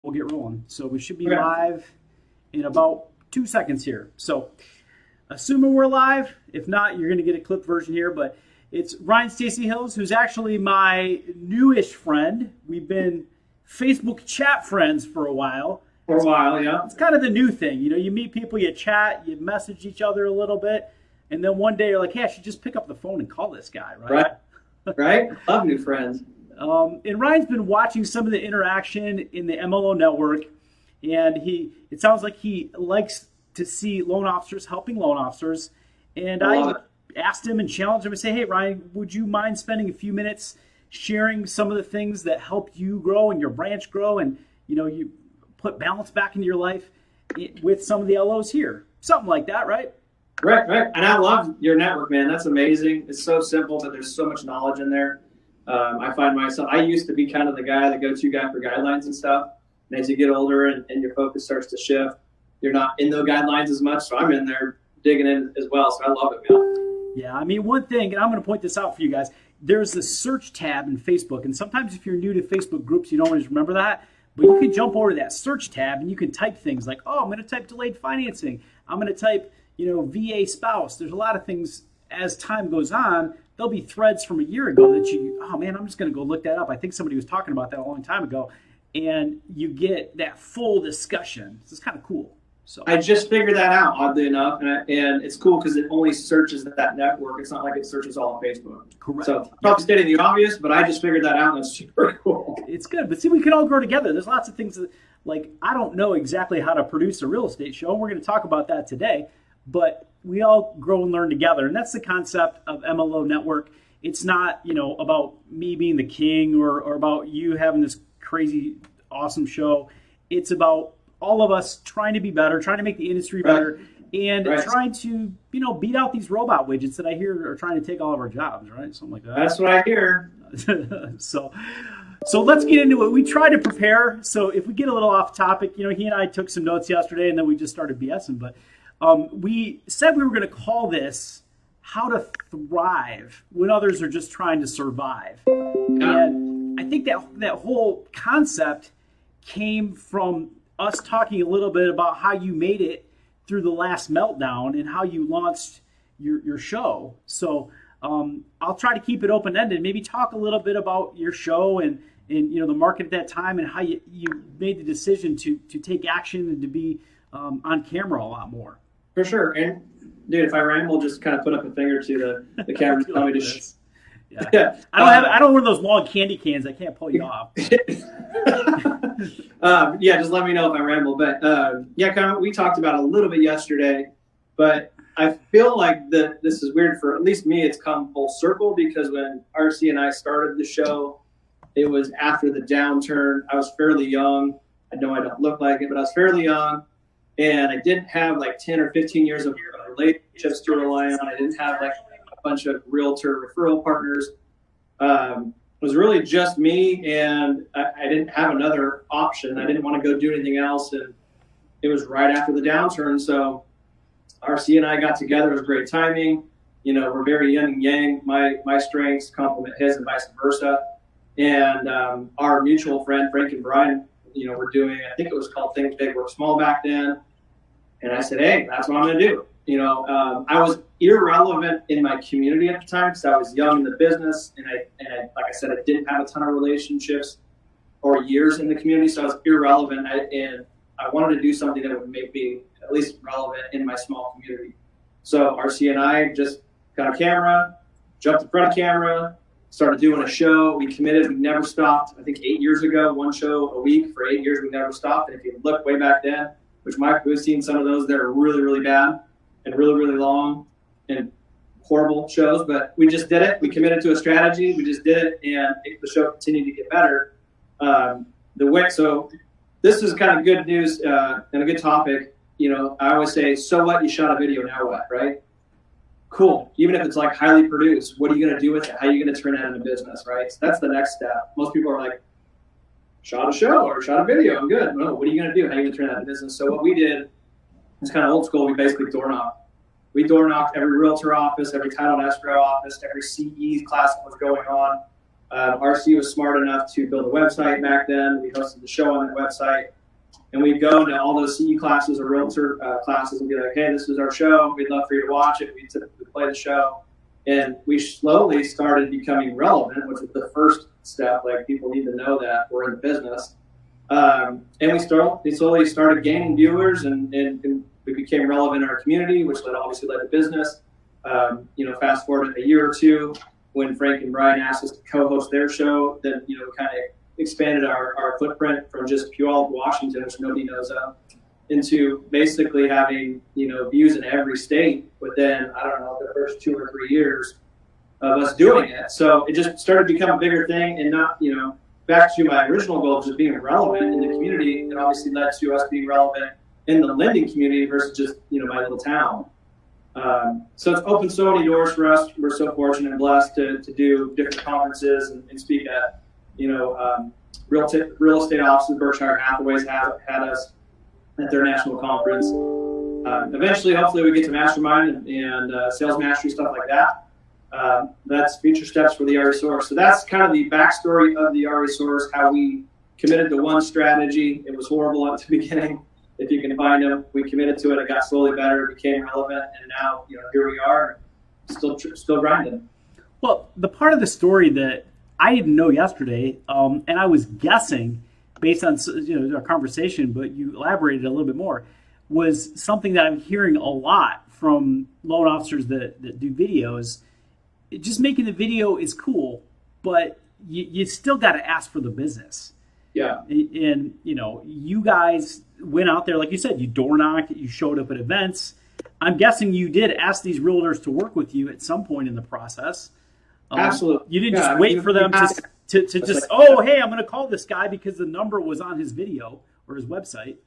we'll get rolling. So we should be live in about 2 seconds here. So assuming we're live, if not, you're going to get a clip version here, but it's Ryan Staci Hills, who's actually my newish friend. We've been Facebook chat friends for a while. Yeah. It's kind of the new thing. You know, you meet people, you chat, you message each other a little bit, and then one day you're like, hey, I should just pick up the phone and call this guy, right? Right? Love new friends. And Ryan's been watching some of the interaction in the MLO network, and it sounds like he likes to see loan officers helping loan officers. And I asked him and challenged him and say, hey, Ryan, would you mind spending a few minutes sharing some of the things that helped you grow and your branch grow, and you put balance back into your life with some of the LOs here? Something like that, right? Right. And I love your network, man. That's amazing. It's so simple, but there's so much knowledge in there. I find myself, I used to be kind of the go-to guy for guidelines and stuff. And as you get older and your focus starts to shift, you're not in those guidelines as much. So I'm in there digging in as well. So I love it, man. Yeah, I mean, one thing, and I'm going to point this out for you guys, there's the search tab in Facebook. And sometimes if you're new to Facebook groups, you don't always remember that. But you can jump over to that search tab and you can type things like, oh, I'm going to type delayed financing. I'm going to type, VA spouse. There's a lot of things as time goes on. There'll be threads from a year ago that I'm just going to go look that up. I think somebody was talking about that a long time ago. And you get that full discussion. This is kind of cool. So I just figured that out, oddly enough. And it's cool because it only searches that network. It's not like it searches all on Facebook. Correct. So probably stating the obvious, but I just figured that out, and it's super cool. It's good. But see, we can all grow together. There's lots of things that, like, I don't know exactly how to produce a real estate show. We're going to talk about that today. But we all grow and learn together. And that's the concept of MLO Network. It's not, about me being the king or about you having this crazy, awesome show. It's about all of us trying to be better, trying to make the industry better, and trying to, beat out these robot widgets that I hear are trying to take all of our jobs, right? Something like that. That's what I hear. So let's get into it. We try to prepare. So if we get a little off topic, he and I took some notes yesterday, and then we just started BSing. But we said we were going to call this How to Thrive When Others Are Just Trying to Survive. Yeah. And I think that whole concept came from us talking a little bit about how you made it through the last meltdown and how you launched your show. So I'll try to keep it open-ended. Maybe talk a little bit about your show and the market at that time and how you made the decision to take action and to be on camera a lot more. For sure. And dude, if I ramble, just kind of put up a finger to the camera and tell me to Yeah. I don't have one of those long candy cans. I can't pull you off. Just let me know if I ramble. But kind of, we talked about it a little bit yesterday, but I feel like this is weird for at least me. It's come full circle because when RC and I started the show, it was after the downturn. I was fairly young. I know I don't look like it, but I was fairly young, and I didn't have like 10 or 15 years of relationships to rely on. I didn't have like a bunch of realtor referral partners. It was really just me, and I didn't have another option. I didn't want to go do anything else, and it was right after the downturn. So RC and I got together. It was great timing. We're very yin and yang. My strengths complement his and vice versa. And our mutual friend, Frank and Brian, were doing, I think it was called Think Big, Work Small back then. And I said, hey, that's what I'm going to do. I was irrelevant in my community at the time because I was young in the business, and I, like I said, I didn't have a ton of relationships or years in the community, so I was irrelevant. And I wanted to do something that would make me at least relevant in my small community. So RC and I just got a camera, jumped in front of camera, started doing a show. We committed. We never stopped. I think 8 years ago, one show a week for 8 years. We never stopped. And if you look way back then, which Mike was seeing some of those that are really, really bad and really, really long and horrible shows, but we just did it. We committed to a strategy. We just did it, and the show continued to get better. So this is kind of good news and a good topic. I always say, so what? You shot a video, now what, right? Cool. Even if it's like highly produced, what are you going to do with it? How are you going to turn that into business, right? So that's the next step. Most people are like, shot a show or shot a video, I'm good. No, what are you going to do? How are you going to turn that into business? So what we did is kind of old school. We basically door knocked. We door knocked every realtor office, every title and escrow office, every CE class that was going on. RC was smart enough to build a website back then. We hosted the show on that website. And we'd go to all those CE classes or realtor classes and be like, hey, this is our show. We'd love for you to watch it. We'd play the show. And we slowly started becoming relevant, which is the first step. Like, people need to know that we're in the business. And we slowly started gaining viewers, and we became relevant in our community, which obviously led to business. Fast forward a year or two, when Frank and Brian asked us to co-host their show, then, kind of expanded our footprint from just Puyallup, Washington, which nobody knows of, into basically having, views in every state within, I don't know, the first 2 or 3 years of us doing it. So it just started to become a bigger thing, and not, back to my original goal of just being relevant in the community. It obviously led to us being relevant in the lending community versus just, my little town. So it's opened so many doors for us. We're so fortunate and blessed to do different conferences and speak at, real estate offices. Berkshire Hathaway's had us at their national conference. Eventually, hopefully, we get to mastermind and sales mastery, stuff like that. That's future steps for the RE Source. So that's kind of the backstory of the RE Source, how we committed to one strategy. It was horrible at the beginning. If you can find them, we committed to it. It got slowly better, became relevant, and now, here we are, still grinding. Well, the part of the story that I didn't know yesterday, and I was guessing based on our conversation, but you elaborated a little bit more, was something that I'm hearing a lot from loan officers that do videos. Just making the video is cool, but you still got to ask for the business. Yeah. And, you guys went out there, like you said, you door knocked, you showed up at events. I'm guessing you did ask these realtors to work with you at some point in the process. Absolutely. You didn't just wait for them to just, hey, I'm going to call this guy because the number was on his video or his website.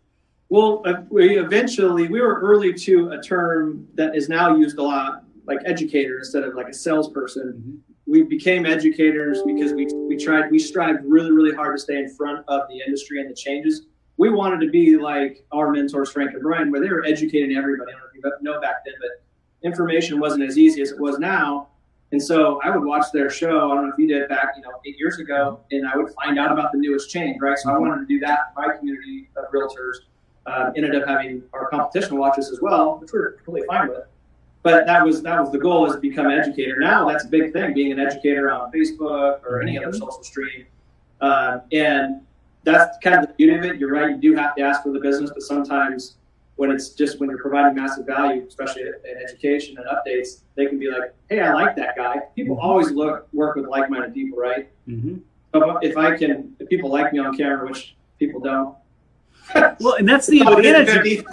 Well, we were early to a term that is now used a lot, like educator instead of like a salesperson. Mm-hmm. We became educators because we strived really, really hard to stay in front of the industry and the changes. We wanted to be like our mentors, Frank and Brian, where they were educating everybody. I don't know if you know back then, but information wasn't as easy as it was now. And so I would watch their show. I don't know if you did back, 8 years ago, and I would find out about the newest change, right? So I wanted to do that in my community of realtors. Ended up having our competition watch us as well, which we're completely fine with. But that was the goal, is to become an educator. Now that's a big thing, being an educator on Facebook or any other social stream. And that's kind of the beauty of it. You're right, you do have to ask for the business, but sometimes when you're providing massive value, especially in education and updates, they can be like, hey, I like that guy. People always work with like-minded people, right? Mm-hmm. But if people like me on camera, which people don't. Well, and that's the advantage.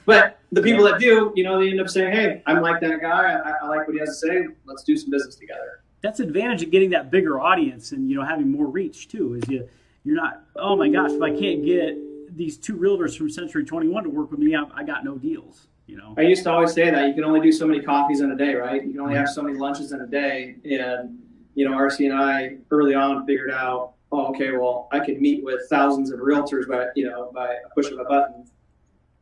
But the people that do, they end up saying, hey, I'm like that guy. I like what he has to say. Let's do some business together. That's the advantage of getting that bigger audience and, having more reach too, is you're not, oh my gosh, if I can't get these 2 realtors from Century 21 to work with me, I got no deals, I used to always say that you can only do so many coffees in a day, right? You can only have so many lunches in a day. And, RC and I early on figured out, I could meet with thousands of realtors by a push of a button,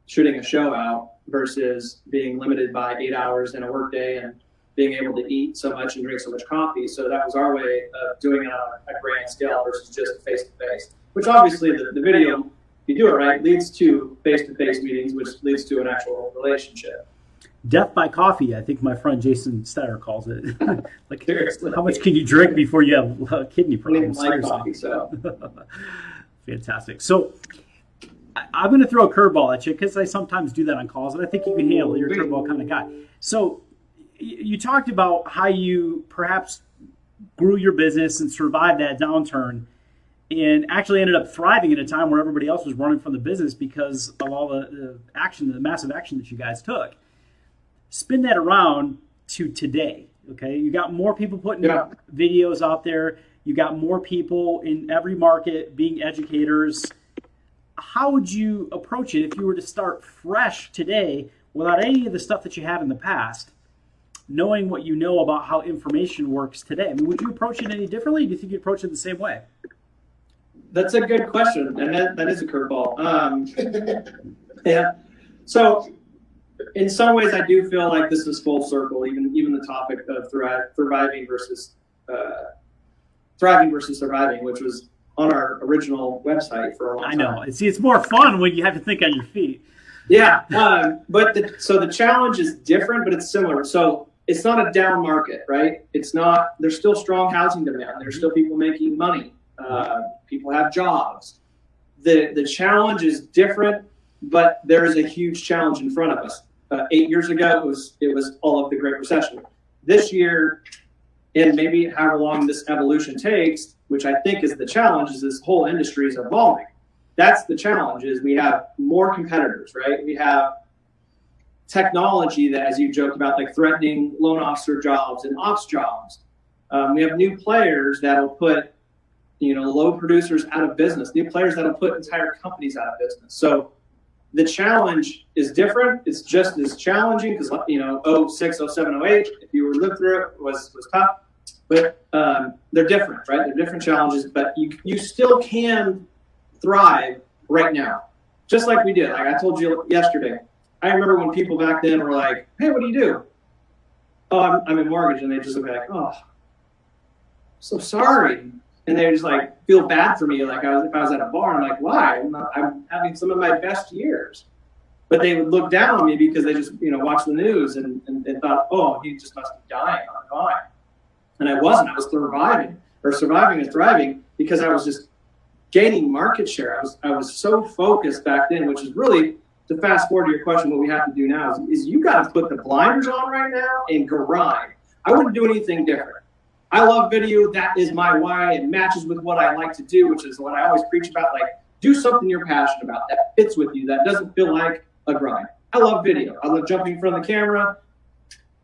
shooting a show out, versus being limited by 8 hours in a workday and being able to eat so much and drink so much coffee. So that was our way of doing it on a grand scale versus just face-to-face, which obviously the video, if you do it right, leads to face-to-face meetings, which leads to an actual relationship. Death by coffee, I think my friend Jason Steyer calls it. Like, seriously, how much can you drink before you have kidney problems? I don't like coffee, so. Fantastic. So I'm going to throw a curveball at you because I sometimes do that on calls, and I think you can handle it. You're a curveball kind of guy. So you talked about how you perhaps grew your business and survived that downturn and actually ended up thriving at a time where everybody else was running from the business because of all the massive action that you guys took. Spin that around to today, okay? You got more people putting videos out there. You got more people in every market being educators. How would you approach it if you were to start fresh today without any of the stuff that you had in the past, knowing what you know about how information works today? I mean, would you approach it any differently? Do you think you'd approach it the same way? That's a good question, and that is a curveball. Yeah. So in some ways, I do feel like this is full circle, even the topic of thriving versus surviving, which was on our original website for a long time. I know. See, it's more fun when you have to think on your feet. Yeah, but the challenge is different, but it's similar. So it's not a down market, right? It's not. There's still strong housing demand. There's still people making money. People have jobs. The challenge is different, but there is a huge challenge in front of us. 8 years ago, it was all of the Great Recession. This year, and maybe however long this evolution takes, which I think is the challenge, is this whole industry is evolving. That's the challenge, is we have more competitors, right? We have technology that, as you joked about, like threatening loan officer jobs and ops jobs. We have new players that'll put, low producers out of business, new players that'll put entire companies out of business. So the challenge is different. It's just as challenging because, 06, 07, 08, if you were lived through it, was tough. But they're different, right? They're different challenges, but you still can thrive right now, just like we did. Like I told you yesterday, I remember when people back then were like, "Hey, what do you do?" "Oh, I'm in mortgage," and they just look like, "Oh, so sorry," and they just like feel bad for me. Like if I was at a bar, I'm like, "Why? I'm having some of my best years," but they would look down on me because they just watched the news and thought, "Oh, he just must be dying on the vine," and I wasn't. I was surviving and thriving because I was just gaining market share. I was so focused back then, which is really, to fast forward to your question, what we have to do now is you got to put the blinders on right now and grind. I wouldn't do anything different. I love video. That is my why. It matches with what I like to do, which is what I always preach about. Like, do something you're passionate about that fits with you, that doesn't feel like a grind. I love video. I love jumping in front of the camera.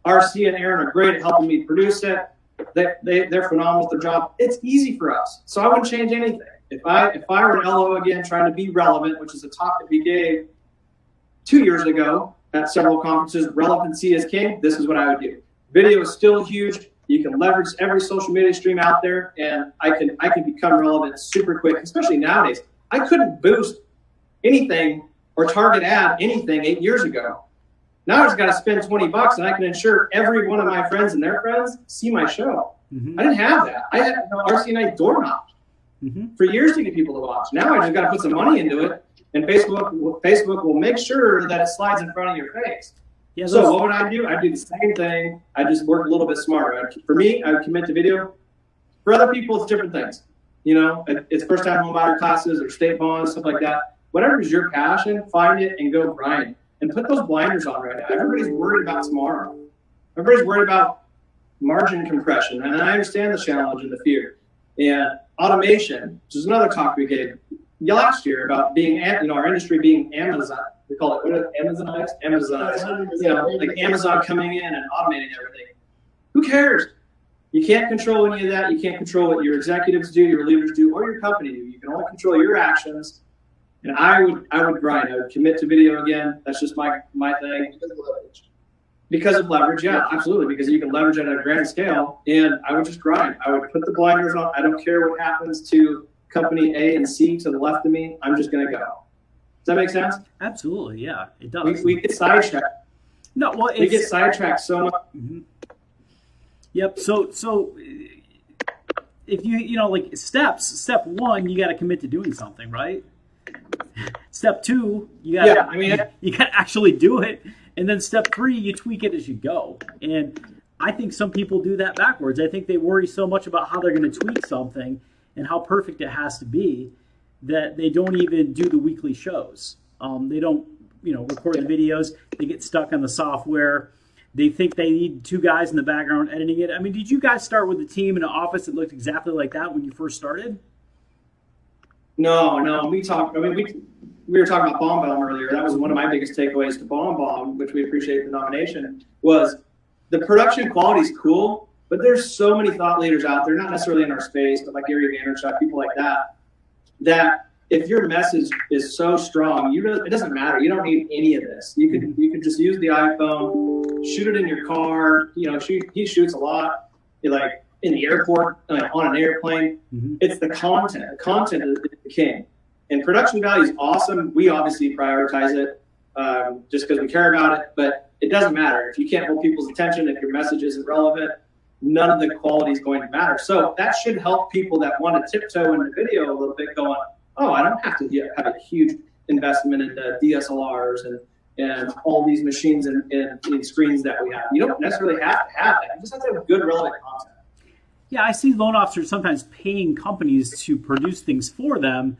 RC and Aaron are great at helping me produce it. They're phenomenal at their job. It's easy for us. So I wouldn't change anything. If I were an LO again, trying to be relevant, which is a talk that we gave 2 years ago at several conferences, relevancy is king, this is what I would do. Video is still huge. You can leverage every social media stream out there, and I can become relevant super quick, especially nowadays. I couldn't boost anything or target ad anything 8 years ago. Now I just got to spend $20 and I can ensure every one of my friends and their friends see my show. I didn't have that. I had RC&I doorknob for years to get people to watch. Now I just got to put some money into it, and Facebook will make sure that it slides in front of your face. Yeah, so what would I do? I'd do the same thing. I just work a little bit smarter. For me, I would commit to video. For other people, it's different things. It's first-time home buyer classes or state bonds, stuff like that. Whatever is your passion, find it and go grind. And put those blinders on right now. Everybody's worried about tomorrow. Everybody's worried about margin compression. And I understand the challenge and the fear. And automation, which is another talk we gave last year about being, our industry being Amazon. We call it Amazonized. Like Amazon coming in and automating everything. Who cares? You can't control any of that. You can't control what your executives do, your leaders do, or your company do. You can only control your actions. And I would grind. I would commit to video again. That's just my thing. Because of leverage, yeah, absolutely. Because you can leverage it at a grand scale. And I would just grind. I would put the blinders on. I don't care what happens to company A and C to the left of me. I'm just going to go. Does that make sense? Absolutely, yeah, it does. We get sidetracked. No, well, we get sidetracked so much. Yep. So if like step one, you got to commit to doing something, right? Step two, you got to actually do it, and then step three, you tweak it as you go. And I think some people do that backwards. I think they worry so much about how they're going to tweak something and how perfect it has to be that they don't even do the weekly shows. They don't, record the videos. They get stuck on the software. They think they need two guys in the background editing it. I mean, did you guys start with a team in an office that looked exactly like that when you first started? No. We were talking about Bomb Bomb earlier. That was one of my biggest takeaways to Bomb Bomb, which we appreciate the nomination, was the production quality is cool, but there's so many thought leaders out there, not necessarily in our space, but like Gary Vaynerchuk, people like that if your message is so strong, it doesn't matter. You don't need any of this. You can just use the iPhone, shoot it in your car. He shoots a lot, like in the airport, on an airplane. It's the content. The content is the king. And production value is awesome. We obviously prioritize it just because we care about it. But it doesn't matter if you can't hold people's attention, if your message isn't relevant. none of the quality is going to matter. So that should help people that want to tiptoe into video a little bit going, oh, I don't have to have a huge investment into DSLRs and all these machines and screens that we have. You don't necessarily have to have that. You just have to have good, relevant content. Yeah, I see loan officers sometimes paying companies to produce things for them.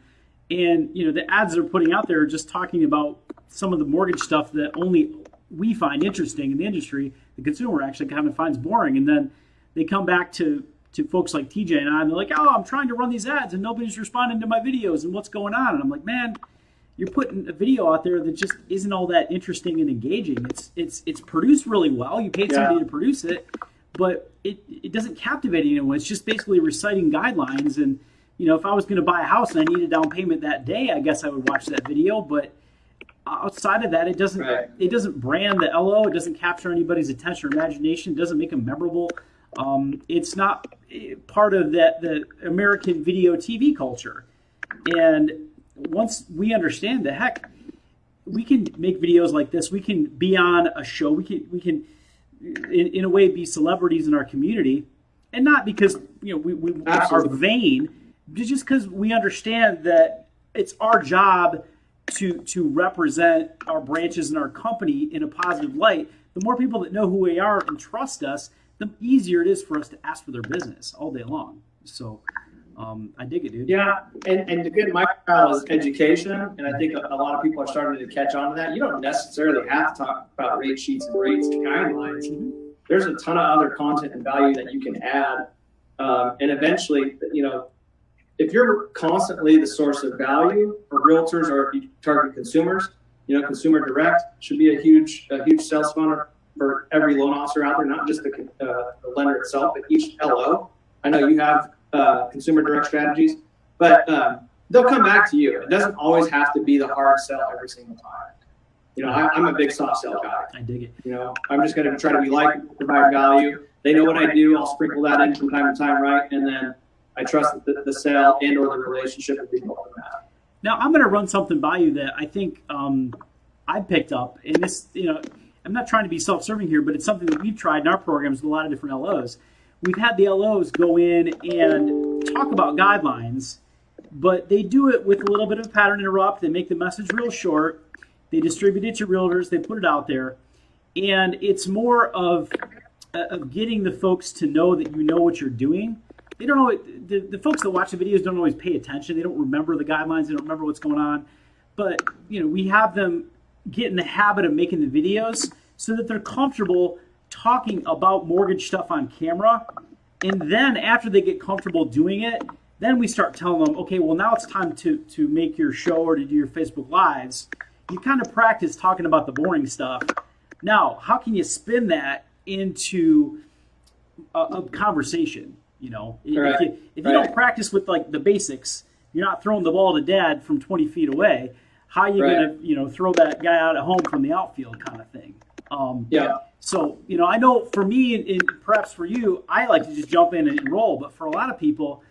And, the ads they're putting out there are just talking about some of the mortgage stuff that only we find interesting in the industry. The consumer actually kind of finds boring. And then they come back to folks like TJ and I, and they're like, oh, I'm trying to run these ads and nobody's responding to my videos and what's going on. And I'm like, man, you're putting a video out there that just isn't all that interesting and engaging. It's produced really well. You paid somebody to produce it, but it doesn't captivate anyone. It's just basically reciting guidelines. And, if I was going to buy a house and I needed a down payment that day, I guess I would watch that video. But outside of that, it doesn't brand the LO. It doesn't capture anybody's attention or imagination. It doesn't make them memorable. It's not part of the American video TV culture. And once we understand that, heck, we can make videos like this. We can be on a show. We can in a way be celebrities in our community, and not because we are vain, just because we understand that it's our job to represent our branches and our company in a positive light. The more people that know who we are and trust us, the easier it is for us to ask for their business all day long. So I dig it, dude. Yeah, and again, my style is education, and I think a lot of people are starting to catch on to that. You don't necessarily have to talk about rate sheets and rates and guidelines. Mm-hmm. There's a ton of other content and value that you can add, and eventually, if you're constantly the source of value for realtors or if you target consumers, consumer direct should be a huge sales funnel for every loan officer out there, not just the lender itself, but each LO. I know you have consumer direct strategies, but they'll come back to you. It doesn't always have to be the hard sell every single time. I'm a big soft sell guy. I dig it. I'm just going to try to be provide value. They know what I do. I'll sprinkle that in from time to time, right? And then I trust that the sale and or the relationship will be built on that. Now, I'm going to run something by you that I think I picked up. And this, I'm not trying to be self-serving here, but it's something that we've tried in our programs with a lot of different LOs. We've had the LOs go in and talk about guidelines, but they do it with a little bit of a pattern interrupt. They make the message real short. They distribute it to realtors. They put it out there. And it's more of getting the folks to know that you know what you're doing. They don't know the folks that watch the videos don't always pay attention. They don't remember the guidelines. They don't remember what's going on. But, we have them get in the habit of making the videos so that they're comfortable talking about mortgage stuff on camera. And then after they get comfortable doing it, then we start telling them, okay, well, now it's time to make your show or to do your Facebook Lives. You kind of practice talking about the boring stuff. Now, how can you spin that into a conversation? If you don't practice with the basics, you're not throwing the ball to dad from 20 feet away. How are you going to throw that guy out at home from the outfield kind of thing? So, I know for me and perhaps for you, I like to just jump in and roll. But for a lot of people,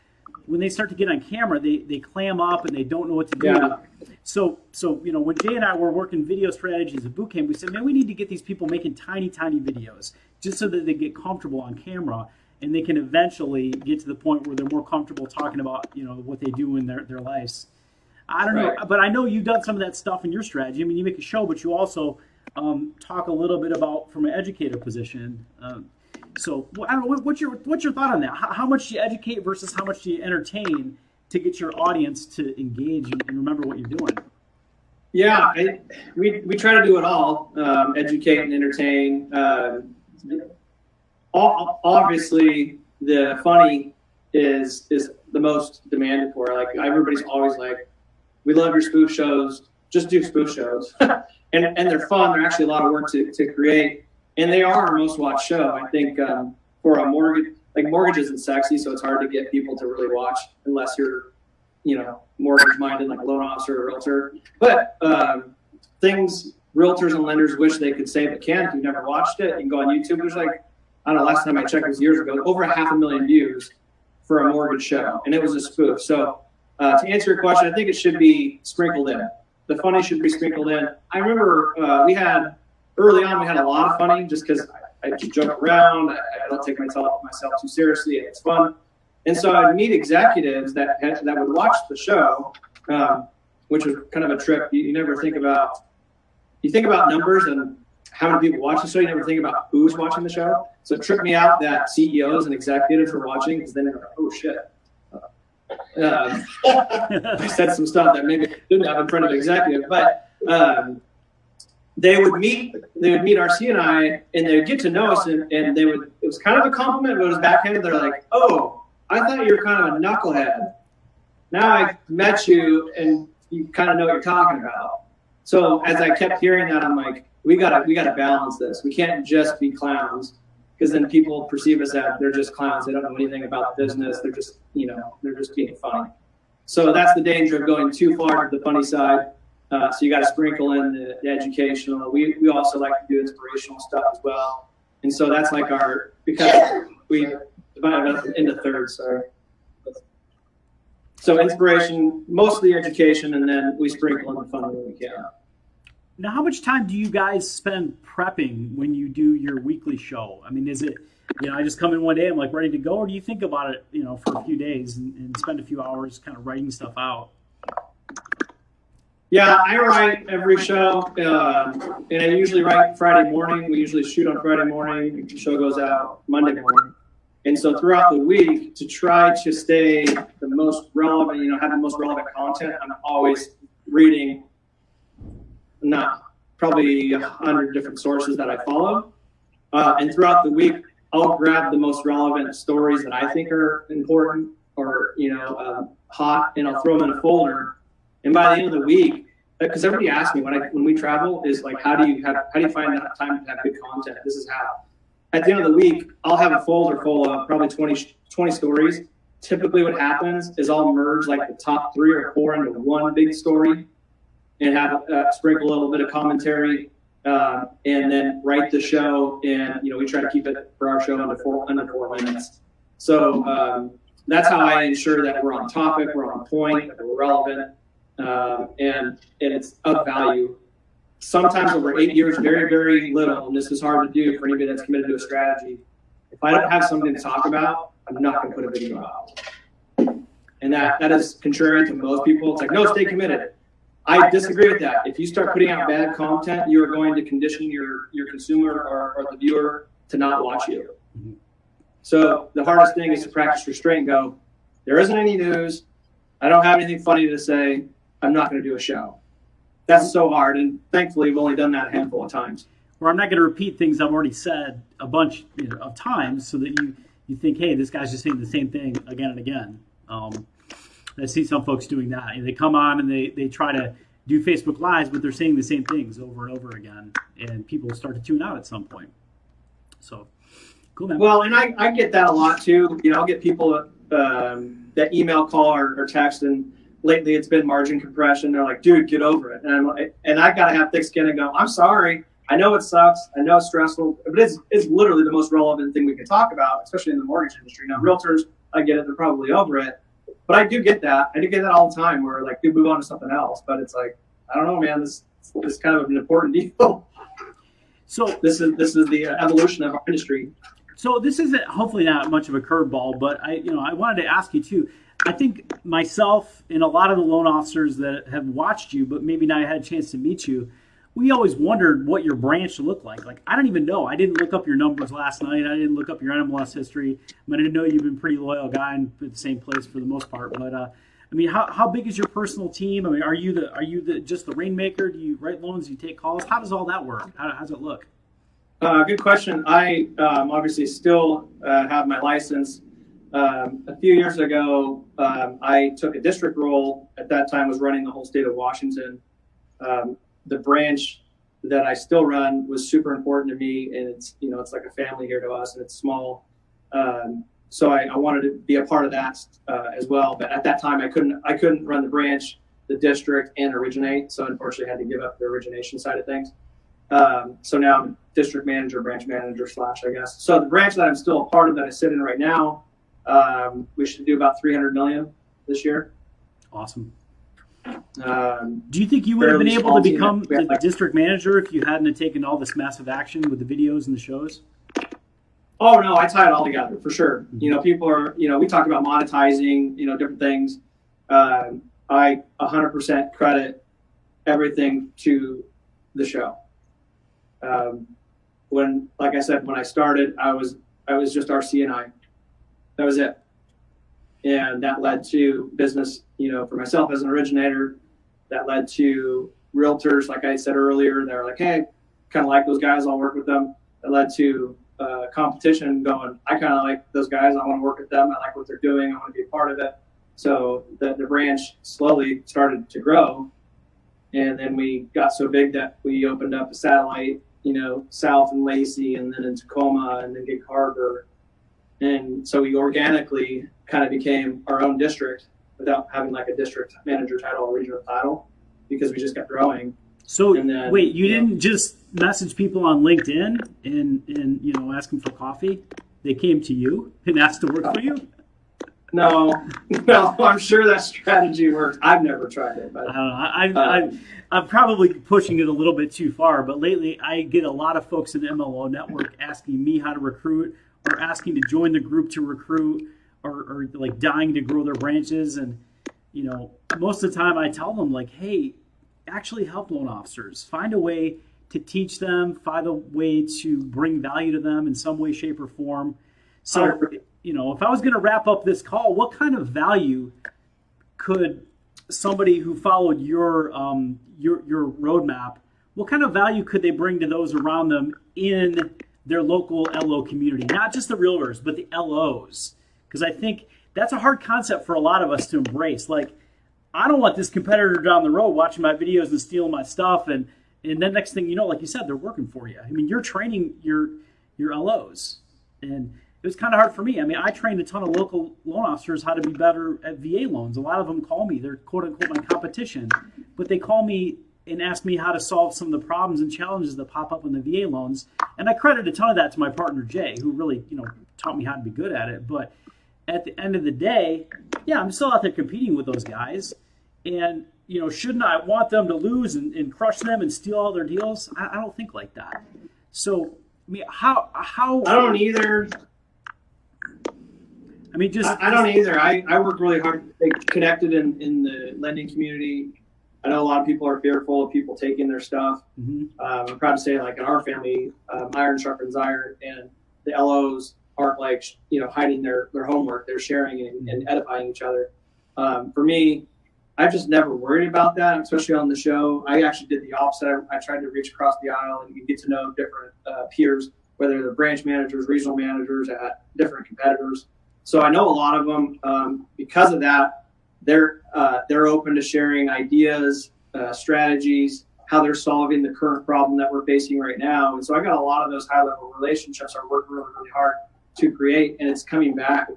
when they start to get on camera, they clam up and they don't know what to do. Yeah. So when Jay and I were working video strategies at boot camp, we said, man, we need to get these people making tiny, tiny videos just so that they get comfortable on camera. And they can eventually get to the point where they're more comfortable talking about, what they do in their lives. I don't know, but I know you've done some of that stuff in your strategy. I mean, you make a show, but you also talk a little bit about from an educator position. So I don't know, what's your thought on that? How much do you educate versus how much do you entertain to get your audience to engage and remember what you're doing? Yeah, we try to do it all, educate and entertain. Obviously, the funny is the most demanded for. Everybody's always like, we love your spoof shows. Just do spoof shows, and they're fun. They're actually a lot of work to create, and they are our most watched show. I think for a mortgage, mortgage isn't sexy, so it's hard to get people to really watch unless you're, mortgage minded, like a loan officer or realtor. But things realtors and lenders wish they could say but can't. If you've never watched it, you can go on YouTube. There's I don't know, last time I checked was years ago, over 500,000 views for a mortgage show, and it was a spoof. So to answer your question, I think it should be sprinkled in. The funny should be sprinkled in. I remember early on we had a lot of funny just because I just joke around. I don't take myself too seriously, and it's fun. And so I'd meet executives that would watch the show, which was kind of a trip. You never think about, you think about numbers and how many people watch the show. You never think about who's watching the show. So it tripped me out that CEOs and executives were watching, because then they're like, oh shit. I said some stuff that maybe I shouldn't have in front of an executive, but they would meet RC and I, and they would get to know us, and it was kind of a compliment, but it was backhanded. They're like, oh, I thought you were kind of a knucklehead. Now I met you and you kind of know what you're talking about. So as I kept hearing that, I'm like, we gotta balance this. We can't just be clowns, because then people perceive us as they're just clowns. They don't know anything about the business. They're just, they're just being funny. So that's the danger of going too far to the funny side. So you got to sprinkle in the educational. We also like to do inspirational stuff as well. And so that's like because we divide it up into thirds, sorry. So inspiration, mostly education, and then we sprinkle in the fun when we can. Now, how much time do you guys spend prepping when you do your weekly show? I mean, is it, I just come in one day, I'm like ready to go, or do you think about it, for a few days and spend a few hours kind of writing stuff out? Yeah, I write every show, and I usually write Friday morning. We usually shoot on Friday morning. The show goes out Monday morning. And so throughout the week, to try to stay the most relevant, have the most relevant content, I'm always reading probably 100 different sources that I follow. And throughout the week, I'll grab the most relevant stories that I think are important or, hot, and I'll throw them in a folder. And by the end of the week, because everybody asks me when we travel, is like, how do you find that time to have good content? This is how. At the end of the week, I'll have a folder full of probably 20 stories. Typically what happens is I'll merge like the top 3 or 4 into one big story and have sprinkle a little bit of commentary, and then write the show. And, we try to keep it for our show under 4 minutes. So that's how I ensure that we're on topic, we're on point, that we're relevant, and it's of value. Sometimes over 8 years, very, very little, and this is hard to do for anybody that's committed to a strategy. If I don't have something to talk about, I'm not going to put a video out. And that is contrary to most people. It's like, no, stay committed. I disagree with that. If you start putting out bad content, you are going to condition your consumer or the viewer to not watch you. So the hardest thing is to practice restraint and go, there isn't any news. I don't have anything funny to say. I'm not going to do a show. That's so hard, and thankfully we've only done that a handful of times. Or I'm not going to repeat things I've already said a bunch of times, so that you think, hey, this guy's just saying the same thing again and again. I see some folks doing that. They come on and they try to do Facebook Lives, but they're saying the same things over and over again, and people start to tune out at some point. So, cool, man. Well, and I get that a lot too. I'll get people that email, call, or text, and lately it's been margin compression. They're like, dude, get over it. And I got to have thick skin and go, I'm sorry. I know it sucks. I know it's stressful, but it's literally the most relevant thing we can talk about, especially in the mortgage industry. Now, realtors, I get it. They're probably over it. But I do get that. I do get that all the time where like people move on to something else. But it's like, I don't know, man, this is kind of an important deal. So this is the evolution of our industry. So this isn't hopefully not much of a curveball, but I wanted to ask you too. I think myself and a lot of the loan officers that have watched you, but maybe not had a chance to meet you, we always wondered what your branch looked like. Like, I don't even know. I didn't look up your numbers last night. I didn't look up your NMLS history. I didn't know you've been a pretty loyal guy and at the same place for the most part. But I mean, how big is your personal team? I mean, are you just the rainmaker? Do you write loans? Do you take calls? How does all that work? How does it look? Good question. I obviously still have my license. A few years ago, I took a district role. At that time, was running the whole state of Washington. The branch that I still run was super important to me, and it's like a family here to us, and it's small. So I wanted to be a part of that as well. But at that time, I couldn't run the branch, the district, and originate. So unfortunately, I had to give up the origination side of things. So now I'm district manager, branch manager / I guess. So the branch that I'm still a part of that I sit in right now, we should do about $300 million this year. Awesome. Do you think you would have been able to become the district manager if you hadn't taken all this massive action with the videos and the shows? Oh no, I tie it all together for sure. People are, we talk about monetizing, different things. I 100% credit everything to the show. Like I said, when I started, I was just RC&I. That was it. And that led to business, for myself as an originator. That led to realtors, like I said earlier. They're like, hey, kind of like those guys, I'll work with them. That led to competition going, I kind of like those guys, I want to work with them. I like what they're doing. I want to be a part of it. So the branch slowly started to grow. And then we got so big that we opened up a satellite, south in Lacey and then in Tacoma and then Gig Harbor. And so we organically kind of became our own district without having like a district manager title or regional title, because we just kept growing. So then, wait, you didn't just message people on LinkedIn and ask them for coffee? They came to you and asked to work for you? No, I'm sure that strategy works. I've never tried it, but I don't know. I'm probably pushing it a little bit too far, but lately I get a lot of folks in the MLO network asking me how to recruit, or asking to join the group to recruit, or like dying to grow their branches. And most of the time I tell them, like, hey, actually help loan officers. Find a way to teach them, find a way to bring value to them in some way, shape, or form. So, if I was going to wrap up this call, what kind of value could somebody who followed your roadmap, what kind of value could they bring to those around them in their local LO community? Not just the realtors, but the LOs. Because I think that's a hard concept for a lot of us to embrace. Like, I don't want this competitor down the road watching my videos and stealing my stuff. And then next thing you know, like you said, they're working for you. I mean, you're training your LOs. And it was kind of hard for me. I mean, I trained a ton of local loan officers how to be better at VA loans. A lot of them call me. They're quote unquote my competition. But they call me and ask me how to solve some of the problems and challenges that pop up in the VA loans. And I credit a ton of that to my partner, Jay, who really, taught me how to be good at it. But at the end of the day, yeah, I'm still out there competing with those guys. And, shouldn't I want them to lose and crush them and steal all their deals? I don't think like that. So, I mean, how I don't either. I mean, I don't either. I work really hard to stay connected in the lending community. I know a lot of people are fearful of people taking their stuff. Mm-hmm. I'm proud to say, like in our family, iron sharpens iron, and the LOs aren't like hiding their homework. They're sharing and edifying each other. For me, I've just never worried about that, especially on the show. I actually did the opposite. I tried to reach across the aisle and get to know different peers, whether they're branch managers, regional managers at different competitors. So I know a lot of them. Because of that, they're open to sharing ideas, strategies, how they're solving the current problem that we're facing right now. And so I got a lot of those high-level relationships I'm working really, really hard to create, and it's coming back,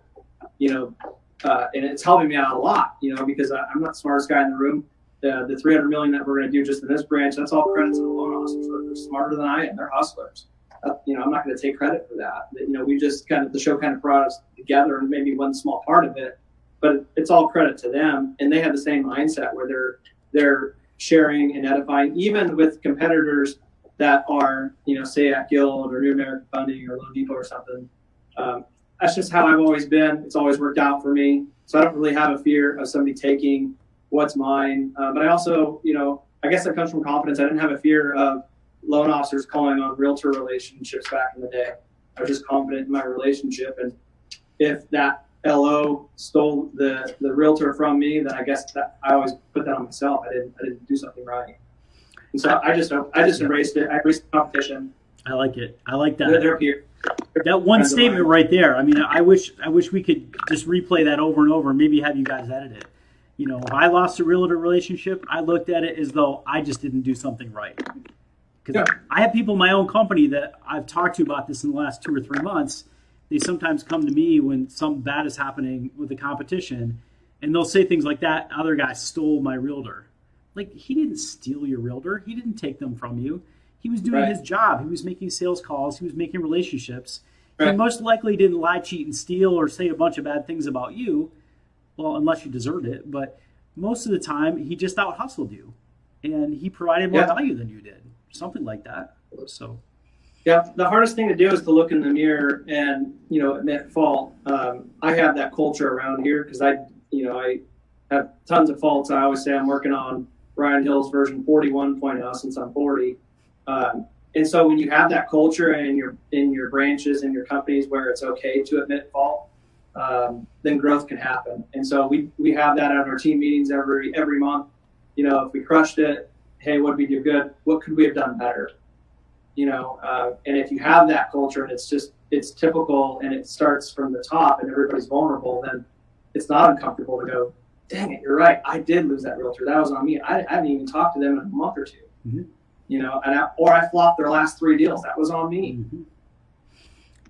and it's helping me out a lot, because I'm not the smartest guy in the room. The $300 million that we're going to do just in this branch, that's all credit to the loan officers. They're smarter than I am. They're hustlers. I'm not going to take credit for that. We just the show kind of brought us together, and maybe one small part of it, but it's all credit to them. And they have the same mindset where they're sharing and edifying, even with competitors that are, say at Guild or New American Funding or Loan Depot or something. That's just how I've always been. It's always worked out for me. So I don't really have a fear of somebody taking what's mine. But I also, I guess that comes from confidence. I didn't have a fear of loan officers calling on realtor relationships back in the day. I was just confident in my relationship. And if that LO stole the realtor from me, then I guess that I always put that on myself. I didn't do something right. And so I just embraced it. I embraced the competition. I like it. I like that. They're here. That one statement right there. I mean, I wish we could just replay that over and over and maybe have you guys edit it. If I lost a realtor relationship, I looked at it as though I just didn't do something right. Because I have people in my own company that I've talked to about this in the last 2 or 3 months. They sometimes come to me when something bad is happening with the competition, and they'll say things like, that other guy stole my realtor. Like, he didn't steal your realtor. He didn't take them from you. He was doing his job. He was making sales calls. He was making relationships. He most likely didn't lie, cheat, and steal or say a bunch of bad things about you. Well, unless you deserved it. But most of the time, he just out-hustled you. And he provided more value than you did. Something like that. So, Yeah, the hardest thing to do is to look in the mirror and, admit fault. I have that culture around here because I have tons of faults. I always say I'm working on Ryan Hill's version 41.0 since I'm 40. And so when you have that culture in your branches and your companies where it's okay to admit fault, then growth can happen. And so we have that at our team meetings every month. If we crushed it, hey, what did we do good? What could we have done better? And if you have that culture and it's typical and it starts from the top and everybody's vulnerable, then it's not uncomfortable to go, dang it, you're right. I did lose that realtor. That was on me. I haven't even talked to them in a month or two. Mm-hmm. Or I flopped their last 3 deals. That was on me. Mm-hmm.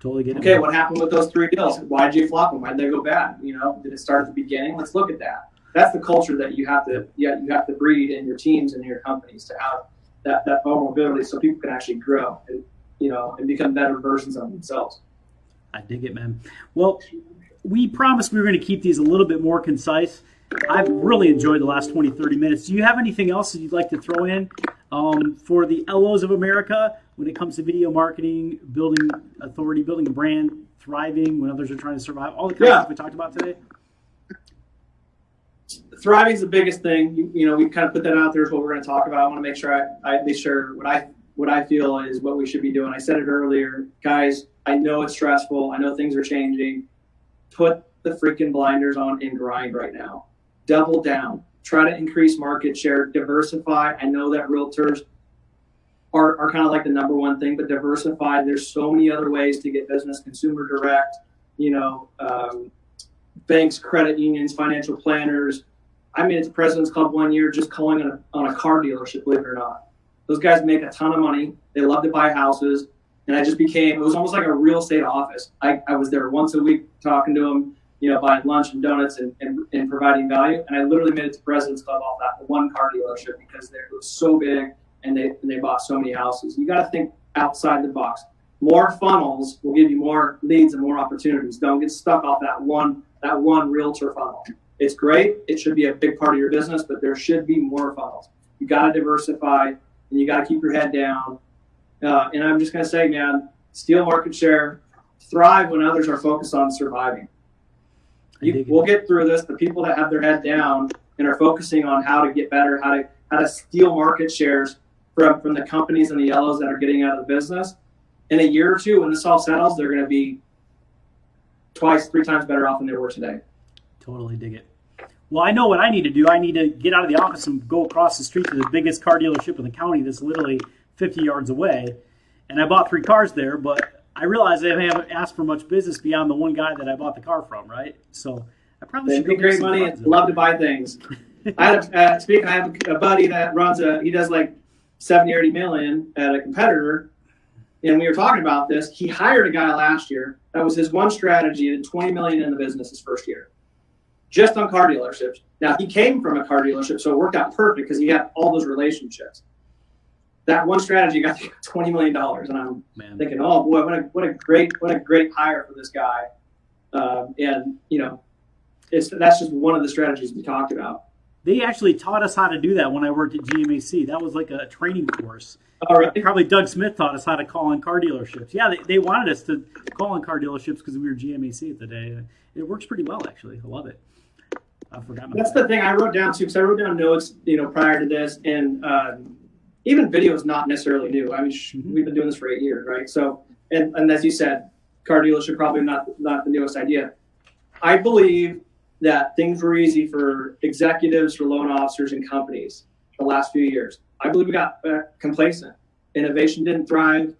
Totally get it. Okay, what happened with those 3 deals? Why did you flop them? Why did they go bad? Did it start at the beginning? Let's look at that. That's the culture that you have to breed in your teams and your companies to have that vulnerability so people can actually grow and become better versions of themselves. I dig it, man. Well, we promised we were going to keep these a little bit more concise. I've really enjoyed the last 20, 30 minutes. Do you have anything else that you'd like to throw in for the LOs of America when it comes to video marketing, building authority, building a brand, thriving when others are trying to survive, all the kind of stuff we talked about today? Thriving is the biggest thing. We kind of put that out there as what we're going to talk about. I want to make sure I make sure what I feel is what we should be doing. I said it earlier, guys. I know it's stressful. I know things are changing. Put the freaking blinders on and grind right now. Double down. Try to increase market share. Diversify. I know that realtors are kind of like the number one thing, but diversify. There's so many other ways to get business. Consumer direct. Banks, credit unions, financial planners. I made it to President's Club one year just calling on a car dealership, believe it or not. Those guys make a ton of money. They love to buy houses. And it was almost like a real estate office. I was there once a week talking to them, buying lunch and donuts and providing value. And I literally made it to President's Club off that one car dealership because it was so big and they bought so many houses. You got to think outside the box. More funnels will give you more leads and more opportunities. Don't get stuck off that one realtor funnel. It's great. It should be a big part of your business, but there should be more funnels. You got to diversify and you got to keep your head down. And I'm just going to say, man, steal market share, thrive when others are focused on surviving. We'll get through this. The people that have their head down and are focusing on how to get better, how to steal market shares from the companies and the yellows that are getting out of the business. In a year or two, when this all settles, they're going to be 2x, 3 times better off than they were today. Totally dig it. Well, I know what I need to do. I need to get out of the office and go across the street to the biggest car dealership in the county that's literally 50 yards away. And I bought 3 cars there, but I realized I haven't asked for much business beyond the one guy that I bought the car from, right? So I probably should make great money and love to buy things. I have a buddy that he does like 70 or 80 million at a competitor. And we were talking about this. He hired a guy last year. That was his one strategy, and 20 million in the business his first year, just on car dealerships. Now, he came from a car dealership, so it worked out perfect because he had all those relationships. That one strategy got $20 million, and I'm thinking, oh boy, what a great hire for this guy. That's just one of the strategies we talked about. They actually taught us how to do that when I worked at GMAC. That was like a training course. Oh, really? Probably Doug Smith taught us how to call on car dealerships. Yeah, they wanted us to call on car dealerships because we were GMAC at the day. It works pretty well, actually. I love it. I forgot. That's the thing I wrote down too, because I wrote down notes, prior to this, and even video is not necessarily new. I mean, we've been doing this for 8 years, right? So, and as you said, car dealership probably not the newest idea. I believe that things were easy for executives, for loan officers, and companies the last few years. I believe we got complacent. Innovation didn't thrive.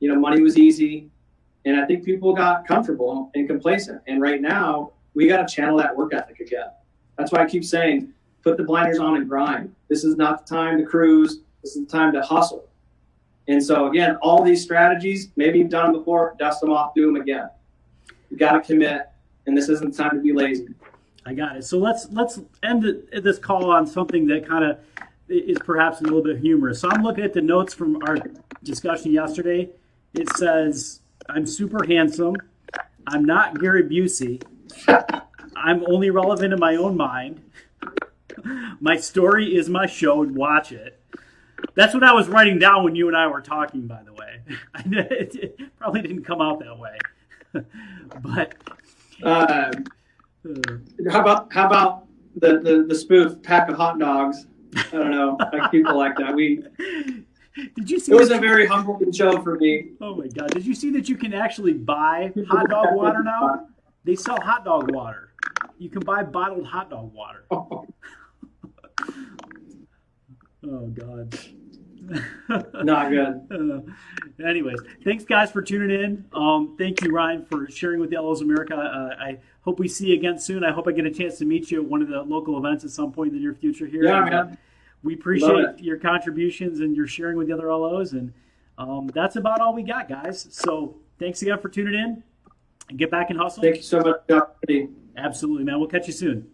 Money was easy. And I think people got comfortable and complacent. And right now, we got to channel that work ethic again. That's why I keep saying, put the blinders on and grind. This is not the time to cruise. This is the time to hustle. And so, again, all these strategies, maybe you've done them before, dust them off, do them again. You got to commit, and this isn't the time to be lazy. I got it. So let's end this call on something that kind of is perhaps a little bit humorous. So I'm looking at the notes from our discussion yesterday. It says, I'm super handsome. I'm not Gary Busey. I'm only relevant in my own mind. My story is my show and watch it. That's what I was writing down when you and I were talking, by the way. way. It probably didn't come out that way. But how about the spoof pack of hot dogs? I don't know, like people like that. Did you see? It was a very humbling show for me. Oh my God! Did you see that you can actually buy hot dog water now? They sell hot dog water. You can buy bottled hot dog water. Oh God. Not good. Anyways, thanks guys for tuning in. Thank you, Ryan, for sharing with the LOs America. I hope we see you again soon. I hope I get a chance to meet you at one of the local events at some point in the near future here. Yeah, man. We appreciate your contributions and your sharing with the other LOs. And that's about all we got, guys. So thanks again for tuning in. And get back and hustle. Thank you so much for the opportunity. Absolutely, man. We'll catch you soon.